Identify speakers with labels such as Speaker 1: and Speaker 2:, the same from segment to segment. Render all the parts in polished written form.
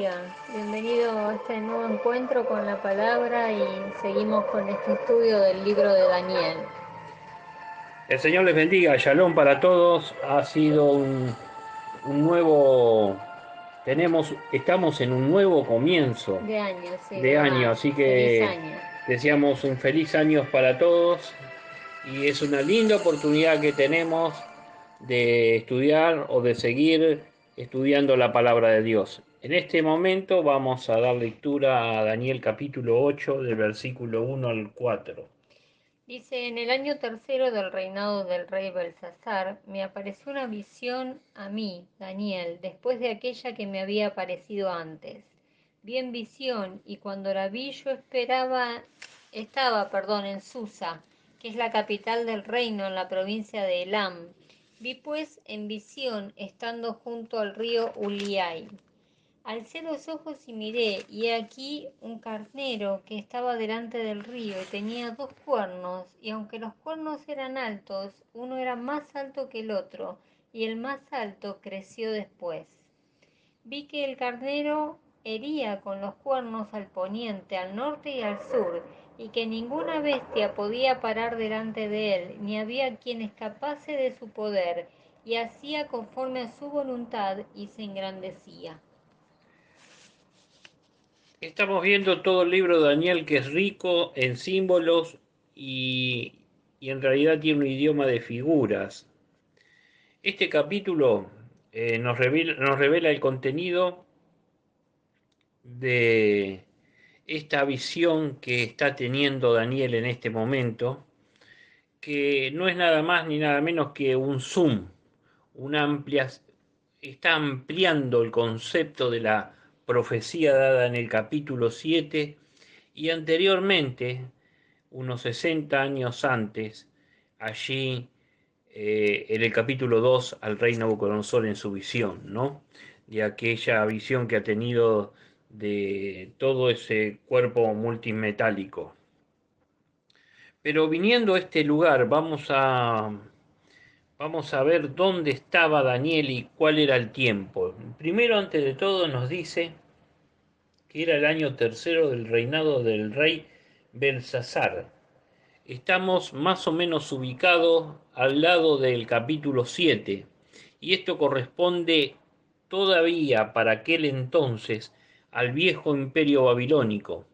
Speaker 1: bendiga. Bienvenido a este nuevo encuentro con la palabra y seguimos con este estudio del libro de Daniel.
Speaker 2: El Señor les bendiga, Shalom para todos. Ha sido un nuevo, estamos en un nuevo comienzo
Speaker 1: De año, sí,
Speaker 2: de
Speaker 1: verdad.
Speaker 2: año, así
Speaker 1: Feliz
Speaker 2: que
Speaker 1: año.
Speaker 2: deseamos un feliz año para todos y es una linda oportunidad que tenemos de estudiar o de seguir estudiando la palabra de Dios. En este momento vamos a dar lectura a Daniel capítulo 8 del versículo 1 al 4.
Speaker 1: Dice, en el año tercero del reinado del rey Belsasar, me apareció una visión a mí, Daniel, después de aquella que me había aparecido antes. Vi en visión, y cuando la vi yo estaba, en Susa, que es la capital del reino en la provincia de Elam. Vi pues en visión, estando junto al río Uliai. Alcé los ojos y miré, y he aquí un carnero que estaba delante del río y tenía 2 cuernos, y aunque los cuernos eran altos, uno era más alto que el otro, y el más alto creció después. Vi que el carnero hería con los cuernos al poniente, al norte y al sur, y que ninguna bestia podía parar delante de él, ni había quien escapase de su poder, y hacía conforme a su voluntad y se engrandecía.
Speaker 2: Estamos viendo todo el libro de Daniel, que es rico en símbolos y, y en realidad tiene un idioma de figuras. Este capítulo nos revela el contenido de esta visión que está teniendo Daniel en este momento, que no es nada más ni nada menos que un zoom, una amplia, está ampliando el concepto de la profecía dada en el capítulo 7 y anteriormente, unos 60 años antes, allí en el capítulo 2 al rey Nabucodonosor en su visión, ¿no? De aquella visión que ha tenido de todo ese cuerpo multimetálico. Pero viniendo a este lugar, vamos a ver dónde estaba Daniel y cuál era el tiempo. Primero, antes de todo, nos dice que era el año tercero del reinado del rey Belsasar. Estamos más o menos ubicados al lado del capítulo 7 y esto corresponde todavía para aquel entonces al viejo imperio babilónico.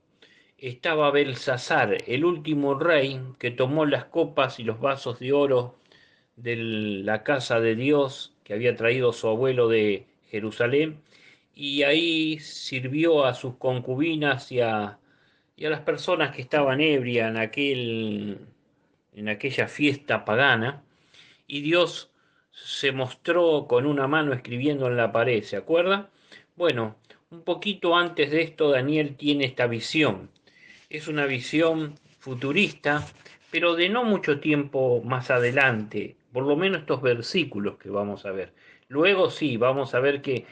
Speaker 2: Estaba Belsasar, el último rey que tomó las copas y los vasos de oro de la casa de Dios que había traído su abuelo de Jerusalén y ahí sirvió a sus concubinas y a las personas que estaban ebrias en aquella fiesta pagana, y Dios se mostró con una mano escribiendo en la pared, ¿se acuerda? Bueno, un poquito antes de esto Daniel tiene esta visión. Es una visión futurista, pero de no mucho tiempo más adelante, por lo menos estos versículos que vamos a ver. Luego sí, vamos a ver que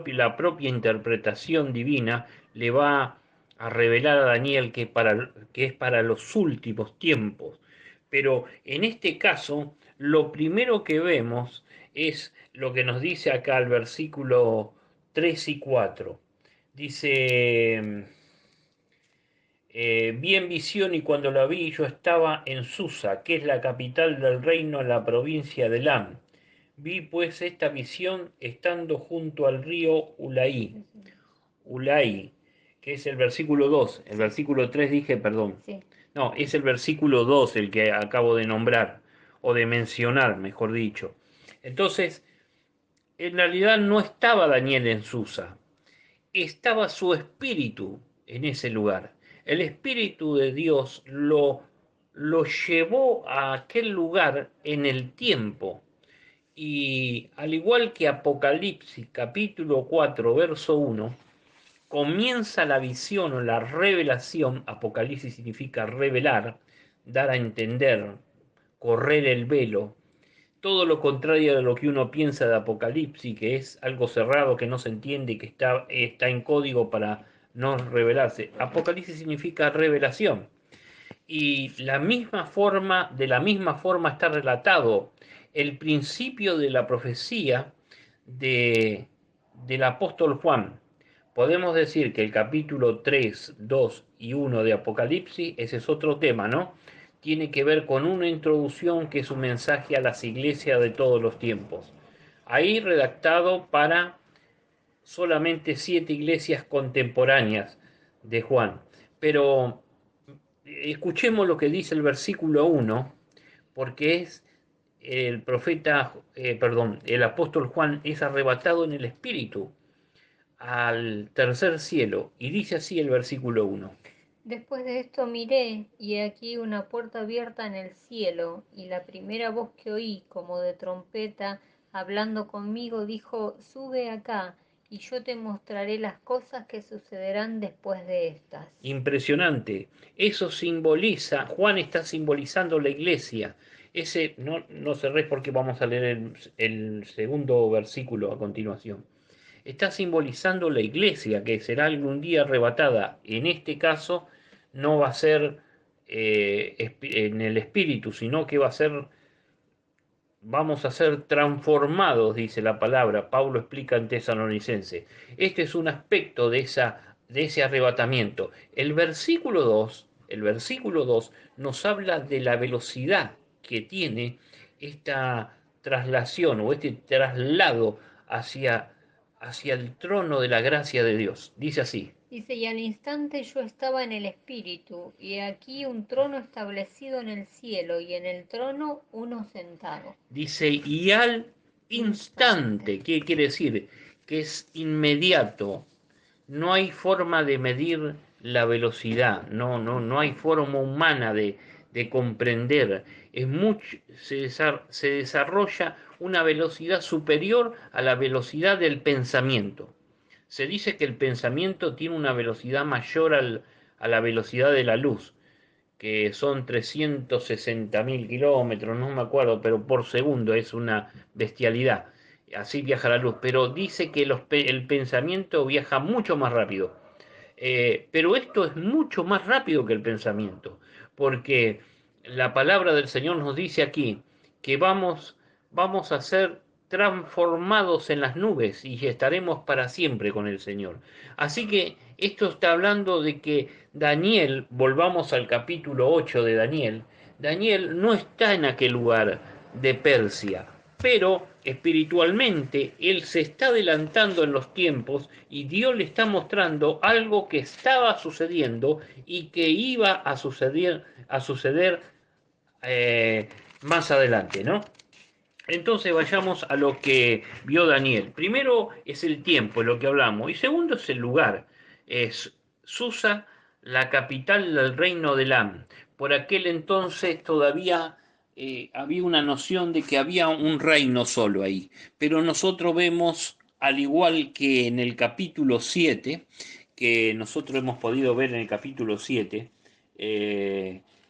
Speaker 2: la propia interpretación divina le va a revelar a Daniel que es para los últimos tiempos. Pero en este caso, lo primero que vemos es lo que nos dice acá el versículo 3 y 4. Dice, vi en visión y cuando la vi yo estaba en Susa, que es la capital del reino en la provincia de Elam. Vi pues esta visión estando junto al río Ulai, que es el versículo 2. El versículo 3 dije, perdón.
Speaker 1: Sí.
Speaker 2: No, es el versículo 2 el que acabo de nombrar, o de mencionar, mejor dicho. Entonces, en realidad no estaba Daniel en Susa, estaba su espíritu en ese lugar. El espíritu de Dios lo llevó a aquel lugar en el tiempo. Y al igual que Apocalipsis capítulo 4 verso 1, comienza la visión o la revelación. Apocalipsis significa revelar, dar a entender, correr el velo, todo lo contrario de lo que uno piensa de Apocalipsis, que es algo cerrado, que no se entiende y que está en código para no revelarse. Apocalipsis significa revelación. Y de la misma forma está relatado el principio de la profecía de, del apóstol Juan. podemos decir que el capítulo 3, 2 y 1 de Apocalipsis, ese es otro tema, ¿no? Tiene que ver con una introducción que es un mensaje a las iglesias de todos los tiempos. Ahí redactado para solamente 7 iglesias contemporáneas de Juan. Pero escuchemos lo que dice el versículo 1, porque es el profeta, el apóstol Juan es arrebatado en el espíritu al tercer cielo, y dice así el versículo 1.
Speaker 1: Después de esto miré, y he aquí una puerta abierta en el cielo, y la primera voz que oí, como de trompeta, hablando conmigo, dijo: Sube acá, y yo te mostraré las cosas que sucederán después de estas.
Speaker 2: Impresionante. Eso simboliza, Juan está simbolizando la iglesia. Ese, no cerrés porque vamos a leer el segundo versículo a continuación. Está simbolizando la iglesia que será algún día arrebatada. En este caso no va a ser en el espíritu, sino que va a ser, vamos a ser transformados, dice la palabra. Pablo explica en Tesalonicense. Este es un aspecto de ese arrebatamiento. El versículo 2 nos habla de la velocidad que tiene esta traslación o este traslado hacia, hacia el trono de la gracia de Dios. Dice así.
Speaker 1: Dice: Y al instante yo estaba en el espíritu, y he aquí un trono establecido en el cielo, y en el trono uno sentado.
Speaker 2: Dice, y al instante, ¿qué quiere decir? Que es inmediato. No hay forma de medir la velocidad, no hay forma humana de comprender. Se desarrolla una velocidad superior a la velocidad del pensamiento. Se dice que el pensamiento tiene una velocidad mayor a la velocidad de la luz, que son 360.000 kilómetros, no me acuerdo, pero por segundo es una bestialidad. Así viaja la luz, pero dice que el pensamiento viaja mucho más rápido. Pero esto es mucho más rápido que el pensamiento, porque la palabra del Señor nos dice aquí que vamos a ser transformados en las nubes y estaremos para siempre con el Señor. Así que esto está hablando de que Daniel, volvamos al capítulo 8 de Daniel, Daniel no está en aquel lugar de Persia, pero espiritualmente él se está adelantando en los tiempos y Dios le está mostrando algo que estaba sucediendo y que iba a suceder más adelante, ¿no? Entonces vayamos a lo que vio Daniel. Primero es el tiempo, lo que hablamos, y segundo es el lugar. Es Susa, la capital del reino de Elam. Por aquel entonces todavía había una noción de que había un reino solo ahí, pero nosotros vemos, al igual que en el capítulo 7, que nosotros hemos podido ver en el capítulo 7,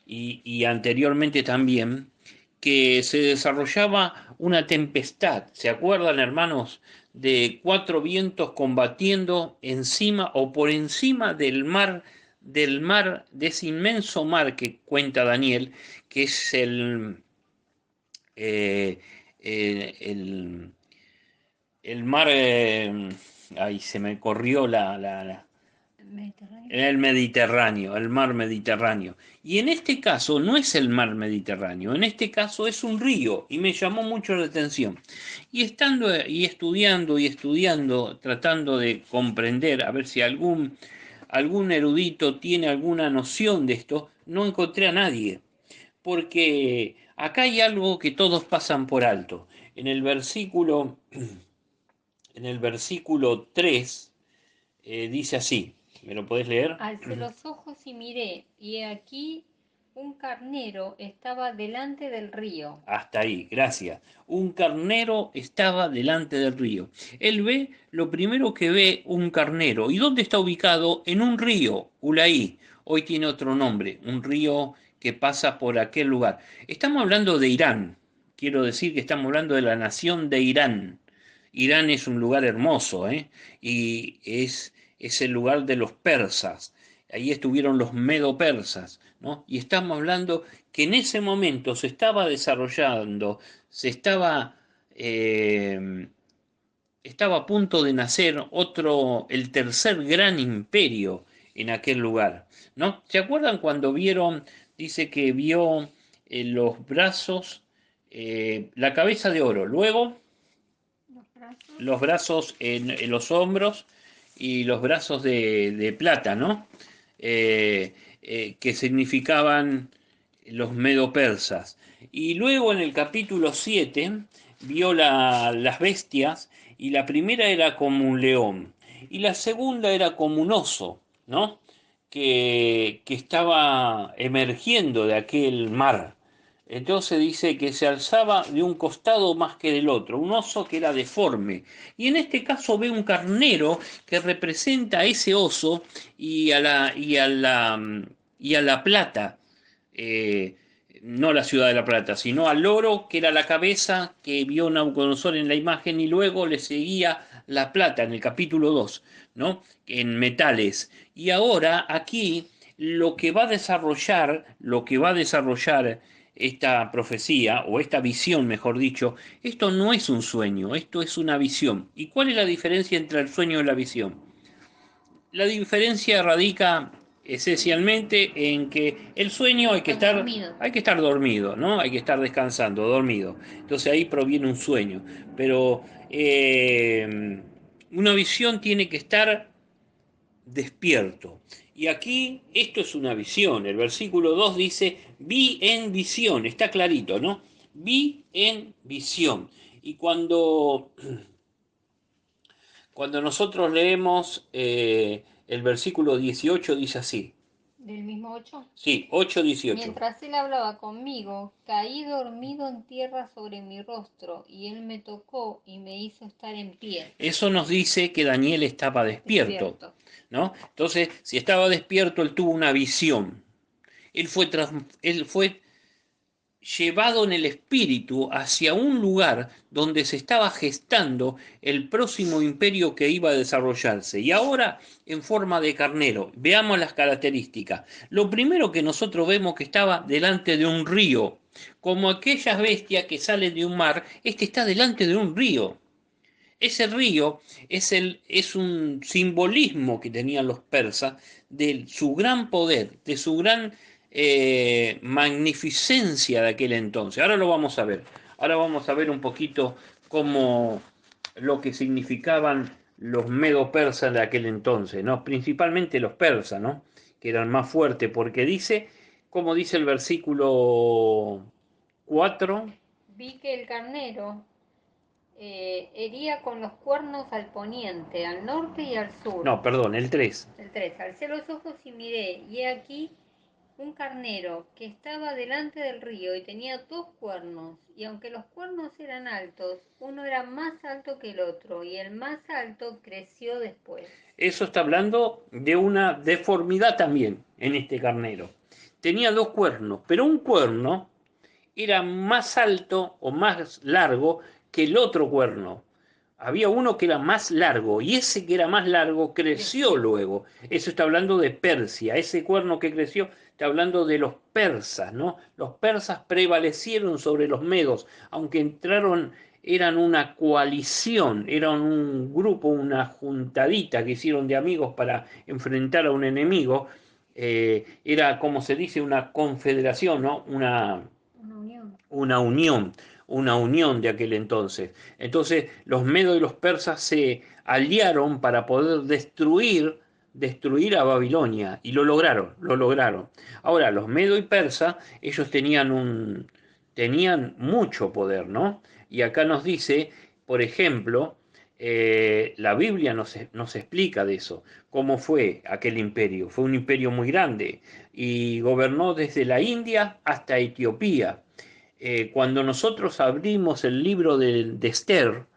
Speaker 2: y anteriormente también, que se desarrollaba una tempestad. ¿Se acuerdan, hermanos, de 4 vientos combatiendo encima o por encima del mar, de ese inmenso mar que cuenta Daniel, que es eh, el, el mar, ahí se me corrió el mar Mediterráneo. Y en este caso no es el mar Mediterráneo, en este caso es un río y me llamó mucho la atención. Y estando y estudiando, tratando de comprender, a ver si algún erudito tiene alguna noción de esto, no encontré a nadie, porque acá hay algo que todos pasan por alto. En el versículo 3 dice así. ¿Me lo podés leer?
Speaker 1: Alcé los ojos y miré, y he aquí un carnero estaba delante del río.
Speaker 2: Hasta ahí, gracias. Un carnero estaba delante del río. Él ve, lo primero que ve, un carnero. ¿Y dónde está ubicado? En un río, Ulaí. Hoy tiene otro nombre, un río que pasa por aquel lugar. Estamos hablando de Irán. Quiero decir que estamos hablando de la nación de Irán. Irán es un lugar hermoso, ¿eh? Y es el lugar de los persas. Ahí estuvieron los medo-persas, ¿no? Y estamos hablando que en ese momento se estaba desarrollando, se estaba estaba a punto de nacer el tercer gran imperio en aquel lugar, ¿no? ¿Se acuerdan cuando vieron, dice que vio los brazos, la cabeza de oro, luego los brazos en los hombros y los brazos de plata, ¿no? Que significaban los medo-persas. Y luego en el capítulo 7 vio las bestias, y la primera era como un león y la segunda era como un oso, ¿no? Que estaba emergiendo de aquel mar. Entonces dice que se alzaba de un costado más que del otro, un oso que era deforme. Y en este caso ve un carnero que representa a ese oso y a la plata, eh, no la ciudad de La Plata, sino al oro, que era la cabeza que vio Nabucodonosor en la imagen, y luego le seguía la plata en el capítulo 2, ¿no? En metales. Y ahora aquí lo que va a desarrollar esta profecía, o esta visión, mejor dicho, esto no es un sueño, esto es una visión. ¿Y cuál es la diferencia entre el sueño y la visión? La diferencia radica esencialmente en que el sueño hay que estar dormido, ¿no? Hay que estar descansando, dormido. Entonces ahí proviene un sueño. Pero una visión tiene que estar despierto. Y aquí esto es una visión. El versículo 2 dice, vi en visión, está clarito, ¿no? Vi en visión. Y cuando nosotros leemos el versículo 18 dice así.
Speaker 1: ¿Del mismo 8?
Speaker 2: Sí, 8:18.
Speaker 1: Mientras él hablaba conmigo, caí dormido en tierra sobre mi rostro, y él me tocó y me hizo estar en pie.
Speaker 2: Eso nos dice que Daniel estaba despierto, ¿no? Entonces, si estaba despierto, él tuvo una visión. Él fue llevado en el espíritu hacia un lugar donde se estaba gestando el próximo imperio que iba a desarrollarse. Y ahora en forma de carnero. Veamos las características. Lo primero que nosotros vemos, que estaba delante de un río. Como aquellas bestias que salen de un mar, este está delante de un río. Ese río es un simbolismo que tenían los persas de su gran poder, de su gran magnificencia de aquel entonces. Ahora lo vamos a ver. Ahora vamos a ver un poquito cómo lo que significaban los medo-persas de aquel entonces, ¿no? Principalmente los persas, ¿no? Que eran más fuertes, porque dice, como dice el versículo 4.
Speaker 1: Vi que el carnero hería con los cuernos al poniente, al norte y al sur.
Speaker 2: No, perdón, el 3.
Speaker 1: El 3. Alcé los ojos y miré, y he aquí un carnero que estaba delante del río y tenía 2 cuernos, y aunque los cuernos eran altos, uno era más alto que el otro, y el más alto creció después.
Speaker 2: Eso está hablando de una deformidad también en este carnero. Tenía 2 cuernos, pero un cuerno era más alto o más largo que el otro cuerno. Había uno que era más largo, y ese que era más largo creció luego. Eso está hablando de Persia. Ese cuerno que creció está hablando de los persas, ¿no? Los persas prevalecieron sobre los medos, aunque eran una coalición, eran un grupo, una juntadita que hicieron de amigos para enfrentar a un enemigo. Era, como se dice, una confederación, ¿no? Una unión de aquel entonces. Entonces los medos y los persas se aliaron para poder destruir a Babilonia, y lo lograron. Ahora, los medos y persas, ellos tenían mucho poder, ¿no? Y acá nos dice, por ejemplo, la Biblia nos explica de eso, cómo fue aquel imperio. Fue un imperio muy grande y gobernó desde la India hasta Etiopía. Cuando nosotros abrimos el libro de Esther,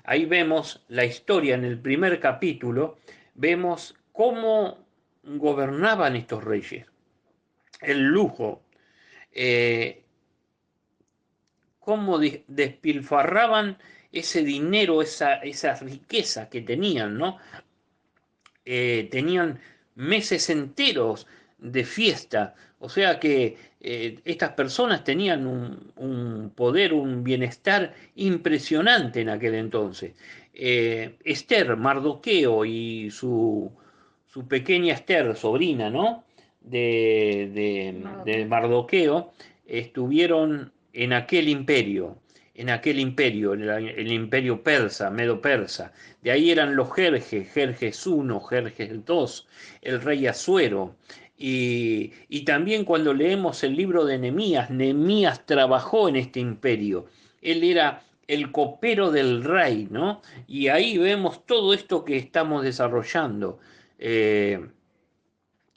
Speaker 2: ahí vemos la historia en el primer capítulo, vemos cómo gobernaban estos reyes, el lujo, cómo despilfarraban ese dinero, esa riqueza que tenían, ¿no? Tenían meses enteros de fiesta. O sea que estas personas tenían un poder, un bienestar impresionante en aquel entonces. Esther, Mardoqueo y su pequeña Esther, sobrina, ¿no? De Mardoqueo, estuvieron en aquel imperio, el imperio persa, medo-persa. De ahí eran los Jerjes, Jerjes I, Jerjes II, el rey Asuero. Y también cuando leemos el libro de Nehemías, Nehemías trabajó en este imperio. Él era el copero del rey, ¿no? Y ahí vemos todo esto que estamos desarrollando. Eh,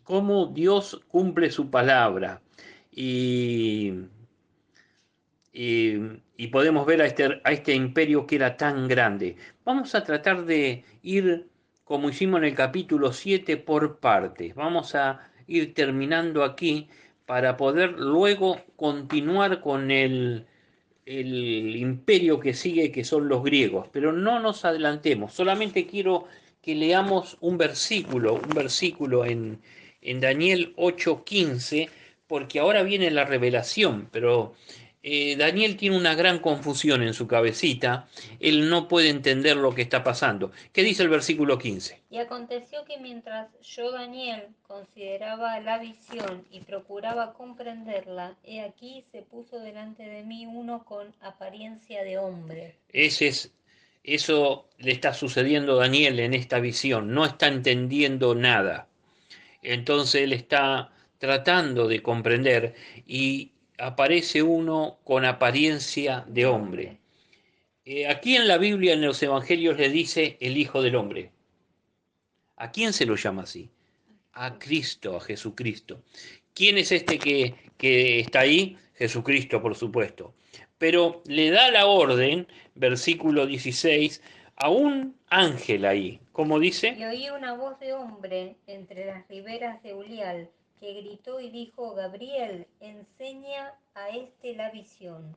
Speaker 2: Cómo Dios cumple su palabra. Y, y, y podemos ver a este imperio que era tan grande. Vamos a tratar de ir, como hicimos en el capítulo 7, por partes. Vamos a ir terminando aquí para poder luego continuar con el imperio que sigue, que son los griegos. Pero no nos adelantemos, solamente quiero que leamos un versículo en Daniel 8:15, porque ahora viene la revelación, pero Daniel tiene una gran confusión en su cabecita, él no puede entender lo que está pasando. ¿Qué dice el versículo 15?
Speaker 1: Y aconteció que mientras yo, Daniel, consideraba la visión y procuraba comprenderla, he aquí se puso delante de mí uno con apariencia de hombre.
Speaker 2: Eso le está sucediendo a Daniel en esta visión, no está entendiendo nada. Entonces él está tratando de comprender y aparece uno con apariencia de hombre. Aquí en la Biblia, en los Evangelios, le dice el Hijo del Hombre. ¿A quién se lo llama así? A Cristo, a Jesucristo. ¿Quién es este que está ahí? Jesucristo, por supuesto. Pero le da la orden, versículo 16, a un ángel ahí. ¿Cómo dice?
Speaker 1: Y oí una voz de hombre entre las riberas de Ulial, que gritó y dijo: Gabriel, enseña a este la visión.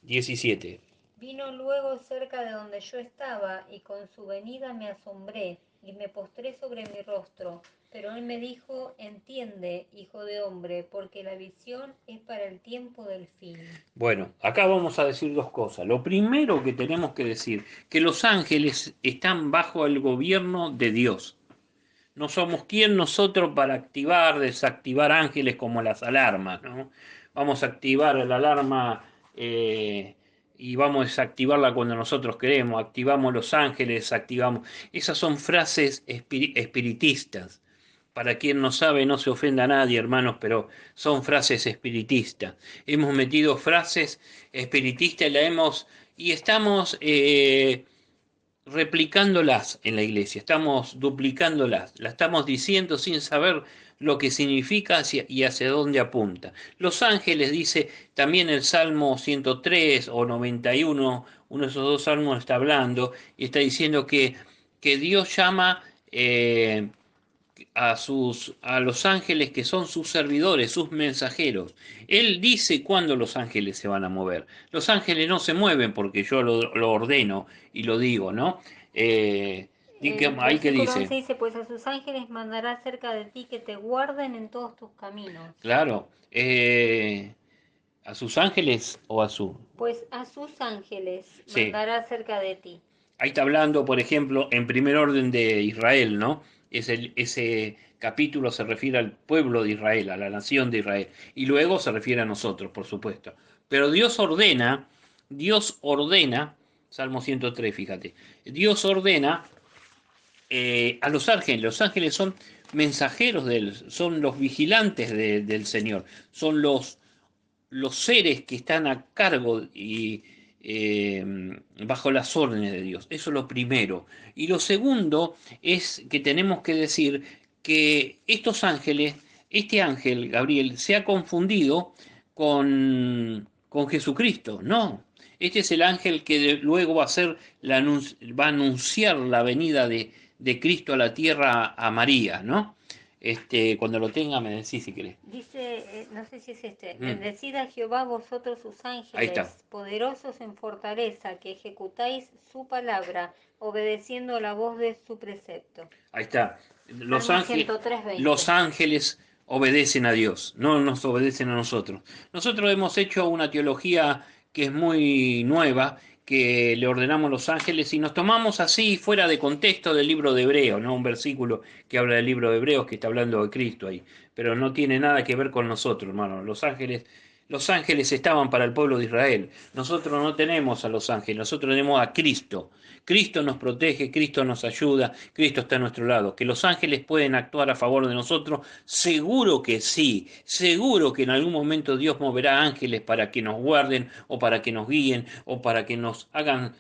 Speaker 2: 17.
Speaker 1: Vino luego cerca de donde yo estaba, y con su venida me asombré, y me postré sobre mi rostro. Pero él me dijo: entiende, hijo de hombre, porque la visión es para el tiempo del fin.
Speaker 2: Bueno, acá vamos a decir dos cosas. Lo primero que tenemos que decir, que los ángeles están bajo el gobierno de Dios. No somos quien nosotros para activar, desactivar ángeles como las alarmas, ¿no? Vamos a activar la alarma y vamos a desactivarla cuando nosotros queremos. Activamos los ángeles, desactivamos. Esas son frases espiritistas. Para quien no sabe, no se ofenda a nadie, hermanos, pero son frases espiritistas. Hemos metido frases espiritistas y estamos replicándolas en la iglesia, estamos duplicándolas, la estamos diciendo sin saber lo que significa y hacia dónde apunta. Los ángeles, dice también el Salmo 103 o 91, uno de esos dos salmos está hablando y está diciendo que Dios llama a los ángeles que son sus servidores, sus mensajeros. Él dice cuándo los ángeles se van a mover. Los ángeles no se mueven porque yo lo ordeno y lo digo, ¿no? Ahí que
Speaker 1: Versículo 11
Speaker 2: dice,
Speaker 1: dice: pues a sus ángeles mandará cerca de ti que te guarden en todos tus caminos.
Speaker 2: claro, a sus ángeles o a su...
Speaker 1: Pues a sus ángeles
Speaker 2: Sí,
Speaker 1: mandará cerca de ti.
Speaker 2: ahí está hablando, por ejemplo, en primer orden de Israel, ¿no? Ese capítulo se refiere al pueblo de Israel, a la nación de Israel, y luego se refiere a nosotros, por supuesto. Pero Dios ordena, Salmo 103, fíjate, Dios ordena a los ángeles son mensajeros son los vigilantes del Señor, son los seres que están a cargo y eh, bajo las órdenes de Dios. Eso es lo primero. Y lo segundo es que tenemos que decir que estos ángeles, este ángel, Gabriel, se ha confundido con Jesucristo. No. Este es el ángel que luego va a anunciar la venida de Cristo a la tierra a María, ¿no? Cuando lo tenga me decís si querés.
Speaker 1: Dice, no sé si es este:
Speaker 2: Mm,
Speaker 1: bendecid a Jehová vosotros sus
Speaker 2: ahí está.
Speaker 1: ángeles, poderosos en fortaleza, que ejecutáis su palabra, obedeciendo la voz de su precepto.
Speaker 2: Ahí está. Los
Speaker 1: Salmo
Speaker 2: ángeles,
Speaker 1: 103:20.
Speaker 2: los ángeles obedecen a Dios, no nos obedecen a nosotros. Nosotros hemos hecho una teología que es muy nueva, que le ordenamos a los ángeles y nos tomamos así fuera de contexto del libro de Hebreos, ¿no? Un versículo que habla del libro de Hebreos que está hablando de Cristo ahí, pero no tiene nada que ver con nosotros, hermano. Los ángeles estaban para el pueblo de Israel. Nosotros no tenemos a los ángeles, nosotros tenemos a Cristo. Cristo nos protege, Cristo nos ayuda, Cristo está a nuestro lado. ¿Que los ángeles pueden actuar a favor de nosotros? Seguro que sí, seguro que en algún momento Dios moverá ángeles para que nos guarden o para que nos guíen o para que nos hagan,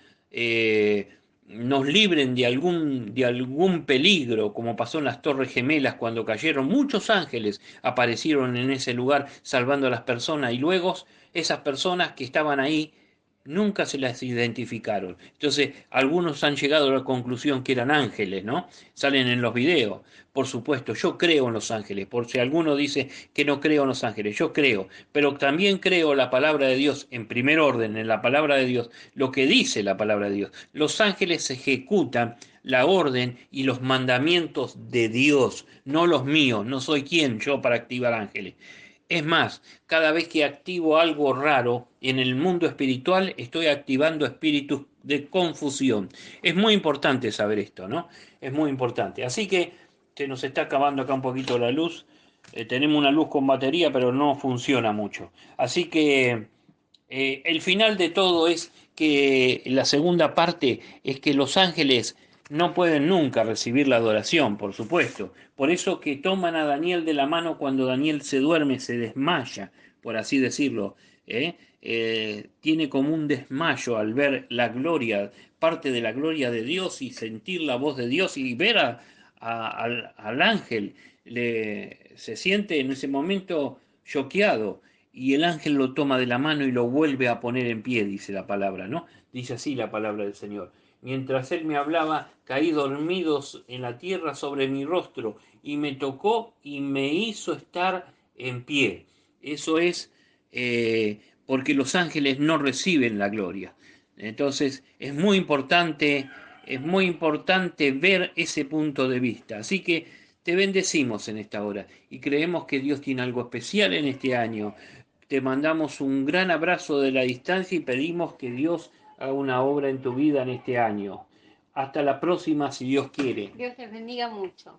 Speaker 2: nos libren de algún peligro, como pasó en las Torres Gemelas cuando cayeron. Muchos ángeles aparecieron en ese lugar salvando a las personas y luego esas personas que estaban ahí nunca se las identificaron. Entonces, algunos han llegado a la conclusión que eran ángeles, ¿no? Salen en los videos. Por supuesto, yo creo en los ángeles, por si alguno dice que no creo en los ángeles, yo creo, pero también creo la palabra de Dios en primer orden, en la palabra de Dios, lo que dice la palabra de Dios. Los ángeles ejecutan la orden y los mandamientos de Dios, no los míos, no soy quien yo para activar ángeles. Es más, cada vez que activo algo raro en el mundo espiritual, estoy activando espíritus de confusión. Es muy importante saber esto, ¿no? Es muy importante. Así que se nos está acabando acá un poquito la luz. Tenemos una luz con batería, pero no funciona mucho. Así que el final de todo es que la segunda parte es que los ángeles no pueden nunca recibir la adoración, por supuesto. Por eso que toman a Daniel de la mano cuando Daniel se duerme, se desmaya, por así decirlo. Tiene como un desmayo al ver la gloria, parte de la gloria de Dios y sentir la voz de Dios y ver al ángel. Se siente en ese momento choqueado y el ángel lo toma de la mano y lo vuelve a poner en pie, dice la palabra, ¿no? Dice así la palabra del Señor. Mientras él me hablaba, caí dormidos en la tierra sobre mi rostro y me tocó y me hizo estar en pie. Eso es porque los ángeles no reciben la gloria. Entonces es muy importante ver ese punto de vista. Así que te bendecimos en esta hora y creemos que Dios tiene algo especial en este año. Te mandamos un gran abrazo de la distancia y pedimos que Dios haga una obra en tu vida en este año. Hasta la próxima, si Dios quiere.
Speaker 1: Dios les bendiga mucho.